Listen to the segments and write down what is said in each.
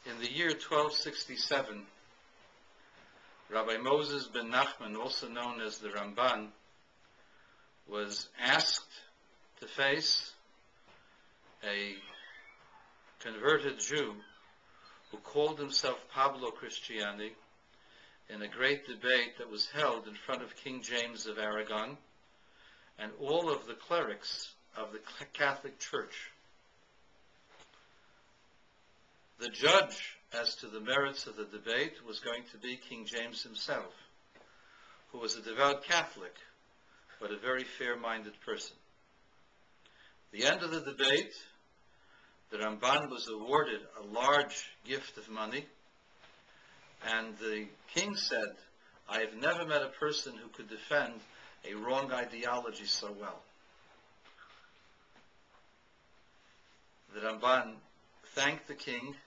In the year 1267, Rabbi Moses ben Nachman, also known as the Ramban, was asked to face a converted Jew who called himself Pablo Cristiani in a great debate that was held in front of King James of Aragon and all of the clerics of the Catholic Church. The judge as to the merits of the debate was going to be King James himself, who was a devout Catholic, but a very fair-minded person. At the end of the debate, the Ramban was awarded a large gift of money, and the king said, "I have never met a person who could defend a wrong ideology so well." The Ramban thanked the king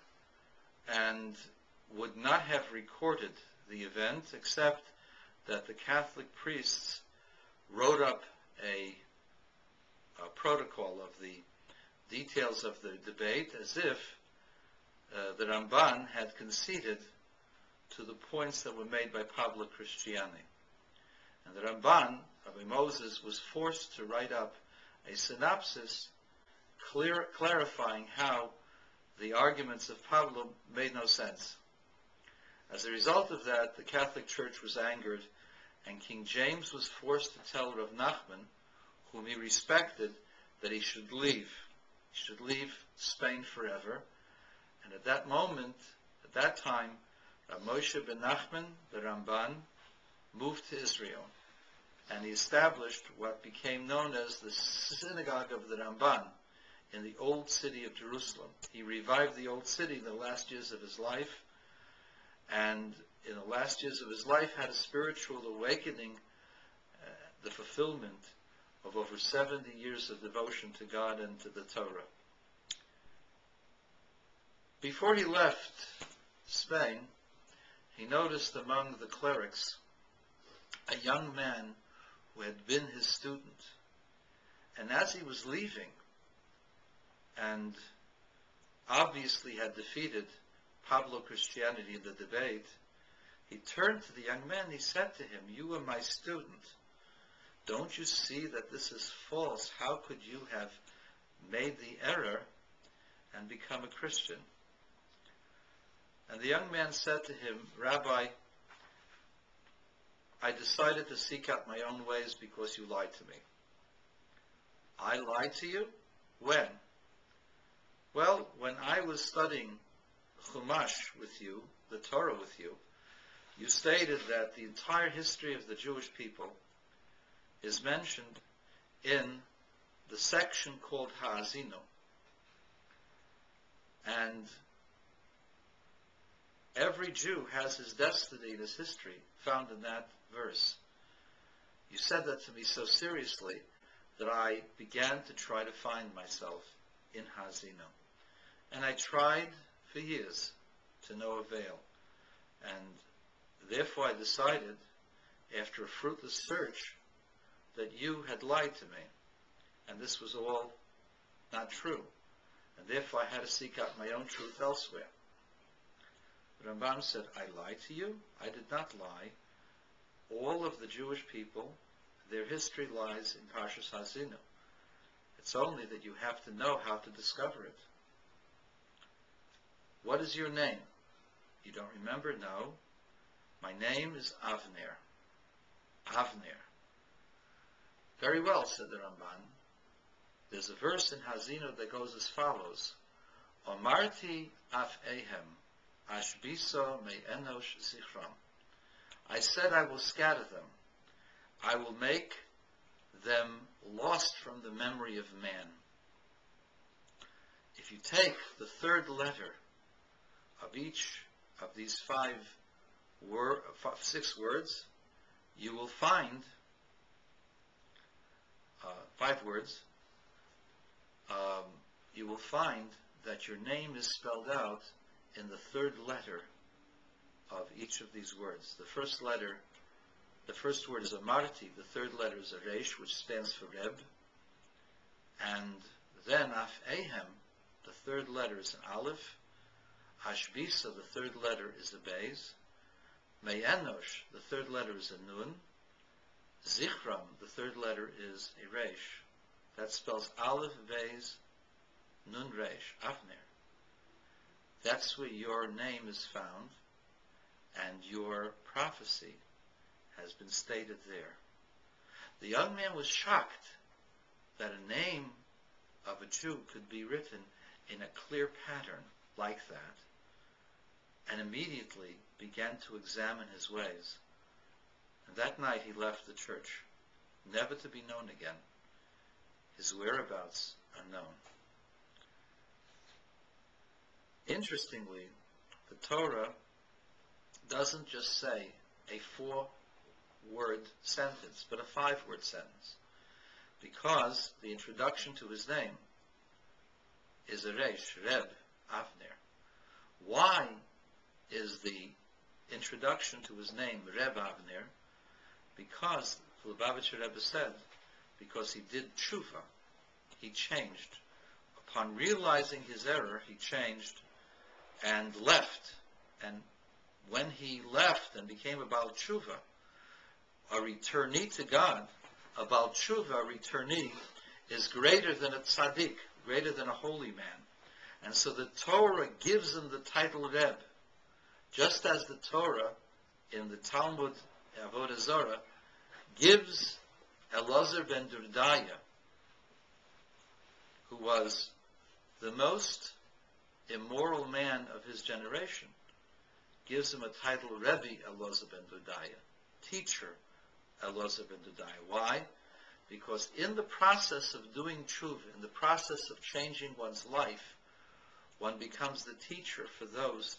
and would not have recorded the event except that the Catholic priests wrote up a protocol of the details of the debate as if the Ramban had conceded to the points that were made by Pablo Cristiani. And the Ramban, Rabbi Moses, was forced to write up a synopsis clarifying how the arguments of Pablo made no sense. As a result of that, the Catholic Church was angered, and King James was forced to tell Rav Nachman, whom he respected, that he should leave. He should leave Spain forever. And at that moment, at that time, Rav Moshe ben Nachman, the Ramban, moved to Israel, and he established what became known as the synagogue of the Ramban in the old city of Jerusalem. He revived the old city in the last years of his life, and in the last years of his life had a spiritual awakening, the fulfillment of over 70 years of devotion to God and to the Torah. Before he left Spain, he noticed among the clerics a young man who had been his student. And as he was leaving, and obviously had defeated Pablo Cristiani in the debate, he turned to the young man and he said to him, "You are my student. Don't you see that this is false? How could you have made the error and become a Christian?" And the young man said to him, "Rabbi, I decided to seek out my own ways because you lied to me." "I lied to you? When?" "Well, when I was studying Chumash with you, the Torah with you, you stated that the entire history of the Jewish people is mentioned in the section called Ha'azino. And every Jew has his destiny and his history found in that verse. You said that to me so seriously that I began to try to find myself in Ha'azino. And I tried for years to no avail. And therefore I decided, after a fruitless search, that you had lied to me. And this was all not true. And therefore I had to seek out my own truth elsewhere." The Rambam said, "I lied to you? I did not lie. All of the Jewish people, their history lies in Parshas Ha'azino. It's only that you have to know how to discover it." "What is your name?" "You don't remember?" "No. My name is Avner." "Avner." "Very well," said the Ramban. "There's a verse in Ha'azino that goes as follows: Omarti af ehem, ashbiso me enosh zichram. I said I will scatter them. I will make them lost from the memory of man. If you take the third letter of each of these 6 words, you will find 5 words. You will find that your name is spelled out in the third letter of each of these words. The first word is Amarti, the third letter is a Resh, which stands for Reb, and then Af Ehem, the third letter is an Aleph, Ashbisa, the third letter, is a Beis. Me'enosh, the third letter, is a Nun. Zichram, the third letter, is a Resh. That spells Aleph, Beis, Nun, Resh, Avner. That's where your name is found, and your prophecy has been stated there. The young man was shocked that a name of a Jew could be written in a clear pattern like that, and immediately began to examine his ways. And that night he left the church, never to be known again. His whereabouts unknown. Interestingly, the Torah doesn't just say a 4-word sentence, but a 5-word sentence, because the introduction to his name is a Resh, Reb Avner. Why is the introduction to his name Reb Avner? Because the Lubavitcher Rebbe said, because he did tshuva, he changed. Upon realizing his error, he changed and left. And when he left and became a Baal Tshuva, a returnee to God, a Baal Tshuva, a returnee, is greater than a tzaddik, greater than a holy man. And so the Torah gives him the title Reb, just as the Torah in the Talmud Avodah Zarah gives Elazar ben Durdaya, who was the most immoral man of his generation, gives him a title Rebbe Elazar ben Durdaya, teacher Elazar ben Durdaya. Why? Because in the process of doing tshuva, in the process of changing one's life, one becomes the teacher for those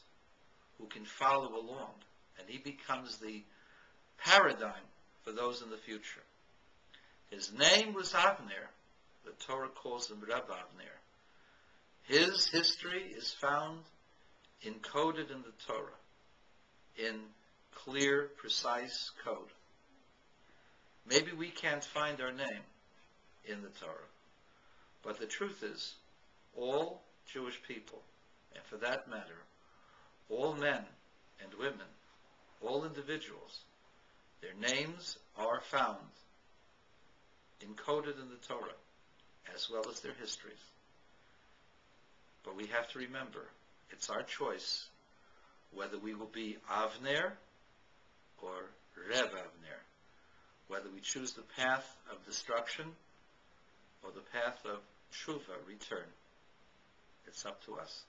who can follow along, and he becomes the paradigm for those in the future. His name was Avner. The Torah calls him Reb Avner. His history is found encoded in the Torah in clear, precise code. Maybe we can't find our name in the Torah, but the truth is, all Jewish people, and for that matter, all men and women, all individuals, their names are found encoded in the Torah, as well as their histories. But we have to remember, it's our choice whether we will be Avner or Reb Avner, whether we choose the path of destruction or the path of tshuva, return. It's up to us.